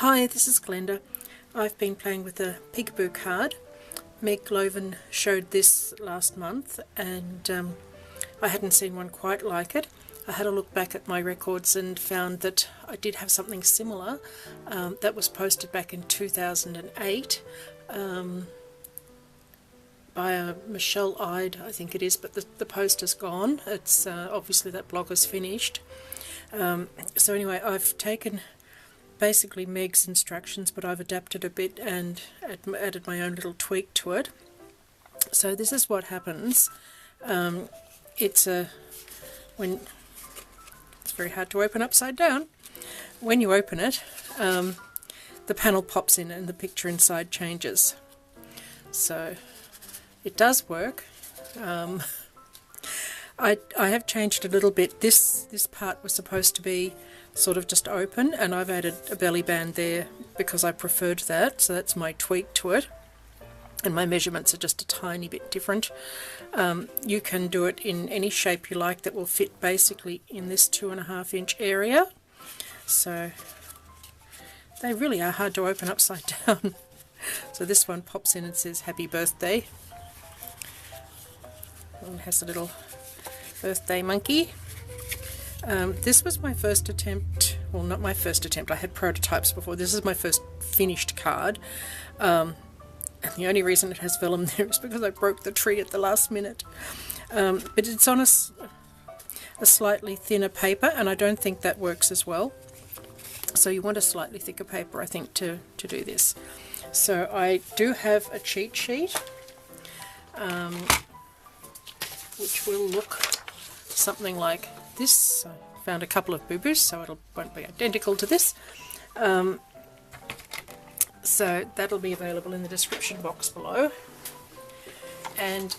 Hi, this is Glenda. I've been playing with the Peekaboo card. Meg Loven showed this last month and I hadn't seen one quite like it. I had a look back at my records and found that I did have something similar that was posted back in 2008 by Michelle Ide, I think it is, but the post is gone. It's obviously that blog is finished. So anyway, I've taken basically Meg's instructions, but I've adapted a bit and added my own little tweak to it. So this is what happens. It's very hard to open upside down. When you open it, the panel pops in and the picture inside changes. So it does work. I have changed a little bit. This part was supposed to be sort of just open, and I've added a belly band there because I preferred that, so that's my tweak to it, and my measurements are just a tiny bit different. You can do it in any shape you like that will fit basically in this 2.5 inch area, so they really are hard to open upside down. So this one pops in and says happy birthday, and it has a little birthday monkey. This was my first attempt, well, not my first attempt, I had prototypes before. This is my first finished card, and the only reason it has vellum there is because I broke the tree at the last minute. But it's on a slightly thinner paper, and I don't think that works as well. So you want a slightly thicker paper, I think, to do this. So I do have a cheat sheet, which will look something like this. I found a couple of boo-boos, so it won't be identical to this. So that'll be available in the description box below. And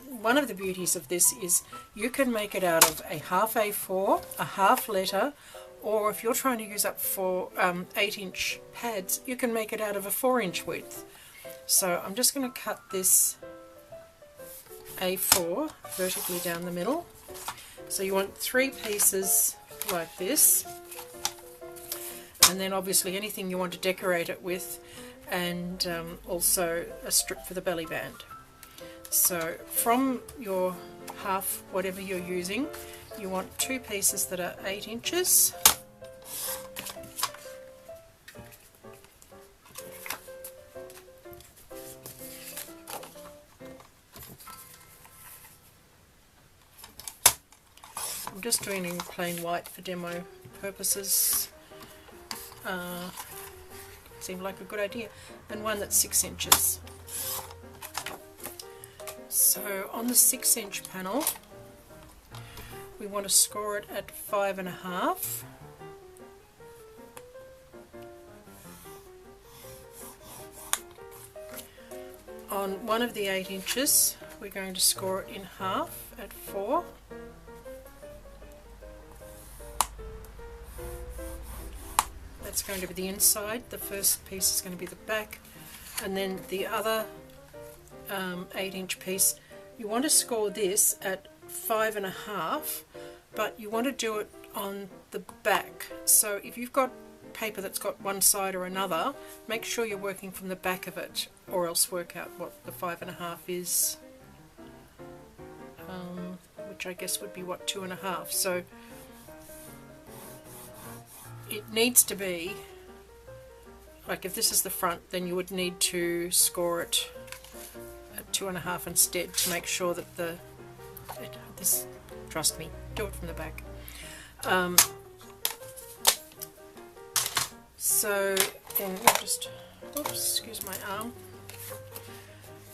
one of the beauties of this is you can make it out of a half A4, a half letter, or if you're trying to use up for 8-inch pads, you can make it out of a 4-inch width. So I'm just going to cut this A4 vertically down the middle. So you want 3 pieces like this, and then obviously anything you want to decorate it with, and also a strip for the belly band. So from your half, whatever you're using, you want 2 pieces that are 8 inches. I'm just doing it in plain white for demo purposes. Seemed like a good idea. And one that's 6 inches. So on the 6-inch panel, we want to score it at 5.5. On one of the 8 inches, we're going to score it in half at 4. That's going to be the inside, the first piece is going to be the back, and then the other 8-inch piece, you want to score this at 5.5, but you want to do it on the back. So if you've got paper that's got one side or another, make sure you're working from the back of it, or else work out what the 5.5 is, which I guess would be what, 2.5. So it needs to be, like if this is the front, then you would need to score it at 2.5 instead to make sure that this, trust me, do it from the back. So then we'll just, oops, excuse my arm,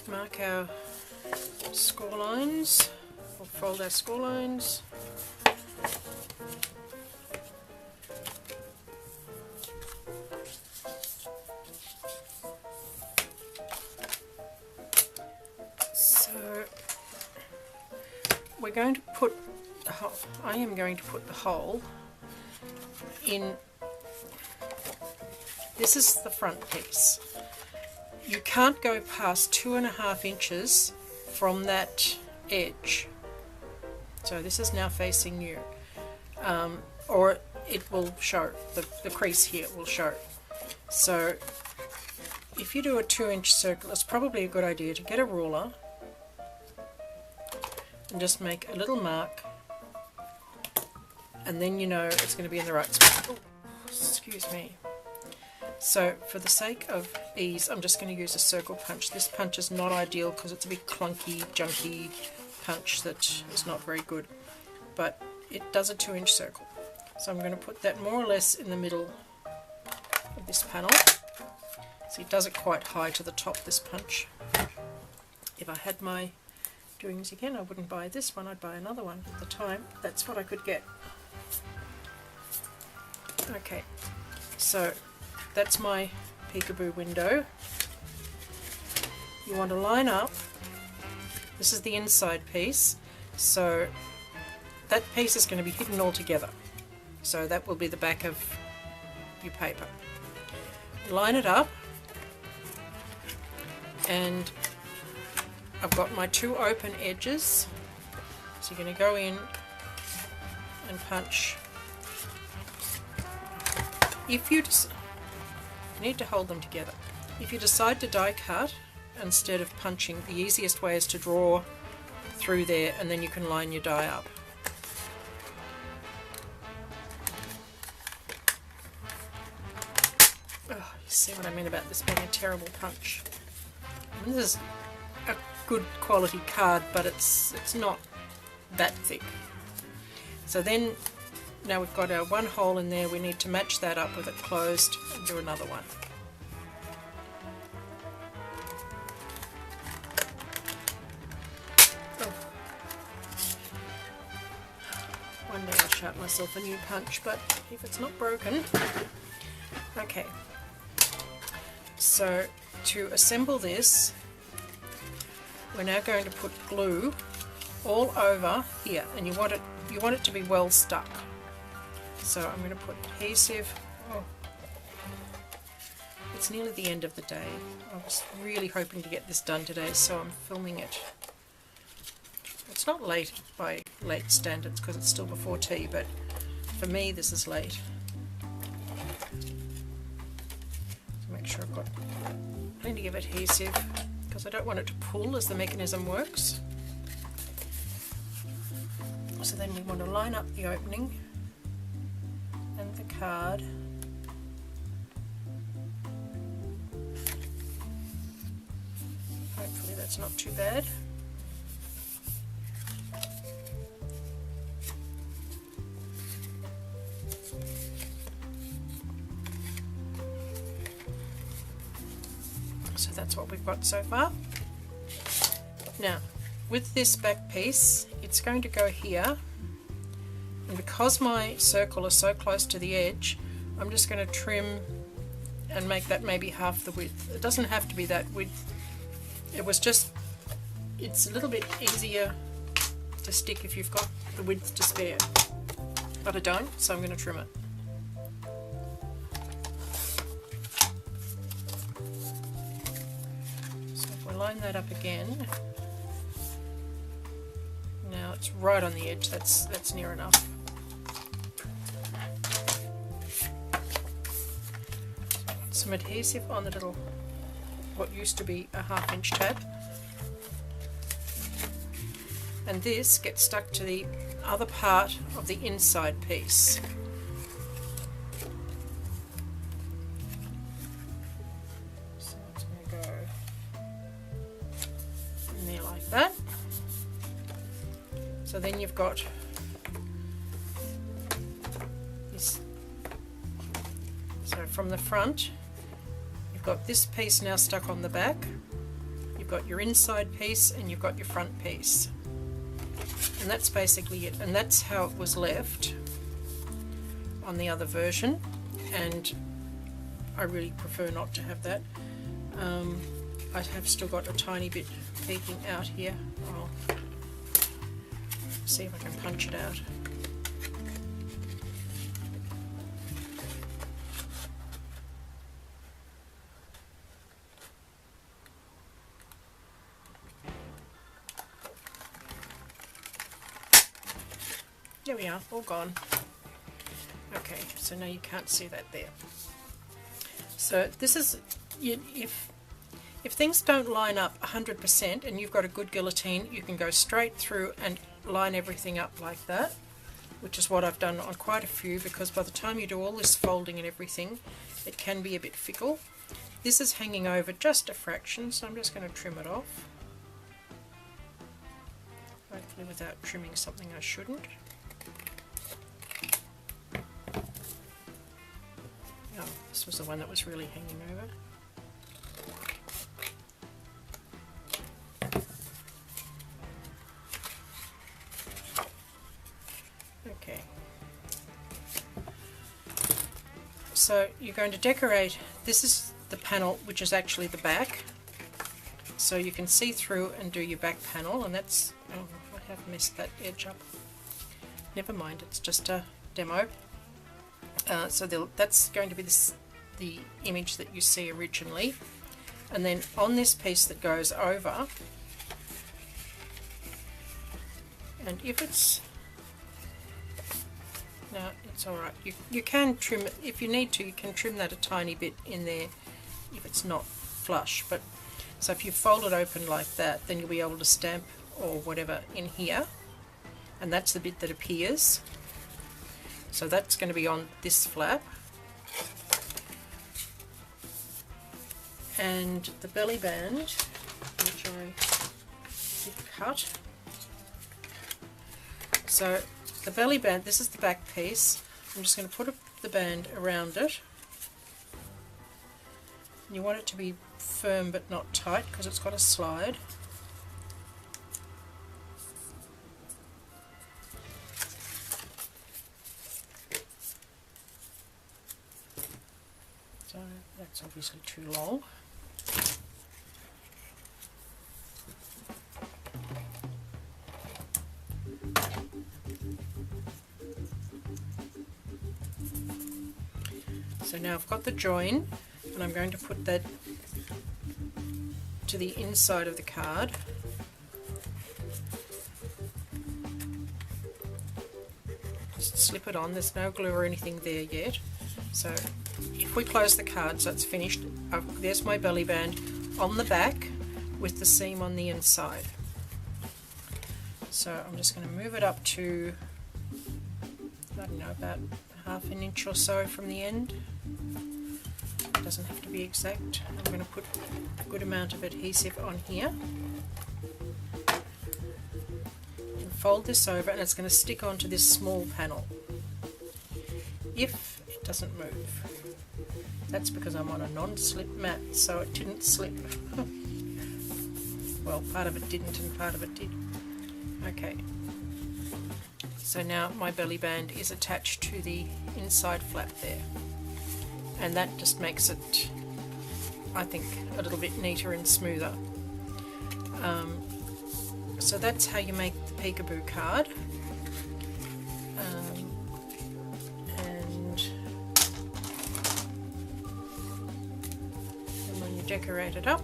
mark our score lines, or fold our score lines. We're going to put the hole, I am going to put the hole in, this is the front piece. You can't go past 2.5 inches from that edge. So this is now facing you. or it will show, the crease here will show. So if you do a 2-inch circle, it's probably a good idea to get a ruler and just make a little mark, and then you know it's going to be in the right spot. Oh, excuse me. So for the sake of ease, I'm just going to use a circle punch. This punch is not ideal because it's a big clunky, junky punch that is not very good, but it does a 2-inch circle. So I'm going to put that more or less in the middle of this panel. See, it does it quite high to the top, this punch. If I had my doings again, I wouldn't buy this one, I'd buy another one. At the time, that's what I could get. Okay, so that's my peekaboo window. You want to line up, this is the inside piece, so that piece is going to be hidden all together. So that will be the back of your paper. Line it up, and I've got my 2 open edges, so you're going to go in and punch. If you need to hold them together. If you decide to die cut instead of punching, the easiest way is to draw through there, and then you can line your die up. Oh, you see what I mean about this being a terrible punch. I mean, this is a good quality card, but it's not that thick. So then, now we've got our 1 hole in there, we need to match that up with it closed and do another one. Oh. One day I'll sharpen myself a new punch, but if it's not broken. Okay, so to assemble this, we're now going to put glue all over here, and you want it to be well stuck. So I'm going to put adhesive. Oh, it's nearly the end of the day. I was really hoping to get this done today, so I'm filming it. It's not late by late standards because it's still before tea, but for me this is late. So make sure I've got plenty of adhesive because I don't want it to pull as the mechanism works. So then we want to line up the opening and the card. Hopefully that's not too bad. So that's what we've got so far. Now, with this back piece, it's going to go here. And because my circle is so close to the edge, I'm just going to trim and make that maybe half the width. It doesn't have to be that width. It's a little bit easier to stick if you've got the width to spare. But I don't, so I'm going to trim it. So if we line that up again, now it's right on the edge, that's near enough. Some adhesive on the little, what used to be a 1/2 inch tab, and this gets stuck to the other part of the inside piece. So it's going to go in there like that. So then you've got this, so from the front you've got this piece now stuck on the back, you've got your inside piece and you've got your front piece, and that's basically it. And that's how it was left on the other version, and I really prefer not to have that. I have still got a tiny bit peeking out here. I'll see if I can punch it out. There we are, all gone. Okay, so now you can't see that there. So this is, if things don't line up 100% and you've got a good guillotine, you can go straight through and line everything up like that, which is what I've done on quite a few, because by the time you do all this folding and everything, it can be a bit fickle. This is hanging over just a fraction, so I'm just going to trim it off. Hopefully without trimming something I shouldn't. Oh, this was the one that was really hanging over. Okay. So you're going to decorate, this is the panel which is actually the back. So you can see through and do your back panel, and that's, oh, I have messed that edge up. Never mind, it's just a demo. So that's going to be the image that you see originally, and then on this piece that goes over, and if it's, no, it's alright, you can trim it, if you need to, you can trim that a tiny bit in there if it's not flush, but so if you fold it open like that, then you'll be able to stamp or whatever in here, and that's the bit that appears. So that's going to be on this flap, and the belly band, which I did cut. So the belly band, this is the back piece. I'm just going to put the band around it. You want it to be firm but not tight because it's got a slide. So that's obviously too long. So now I've got the join, and I'm going to put that to the inside of the card. Just slip it on, there's no glue or anything there yet. So if we close the card so it's finished, there's my belly band on the back with the seam on the inside. So I'm just going to move it up to, I don't know, about half an inch or so from the end. It doesn't have to be exact. I'm going to put a good amount of adhesive on here and fold this over, and it's going to stick onto this small panel if it doesn't move. That's because I'm on a non-slip mat, so it didn't slip. Well, part of it didn't and part of it did. Okay, so now my belly band is attached to the inside flap there, and that just makes it, I think, a little bit neater and smoother. So that's how you make the peekaboo card. And when you decorate it up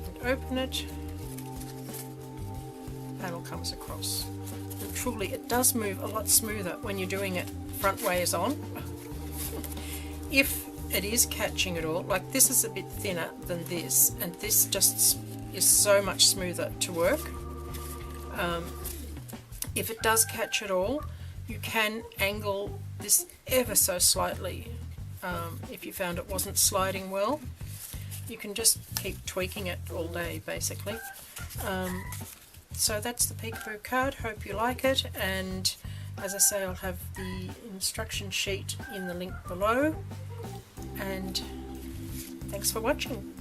and open it, the panel comes across. And truly, it does move a lot smoother when you're doing it front ways on. If it is catching it all, like this is a bit thinner than this, and this just is so much smoother to work. If it does catch it all, you can angle this ever so slightly. If you found it wasn't sliding well, you can just keep tweaking it all day basically. So that's the peekaboo card. Hope you like it, and as I say, I'll have the instruction sheet in the link below, and thanks for watching.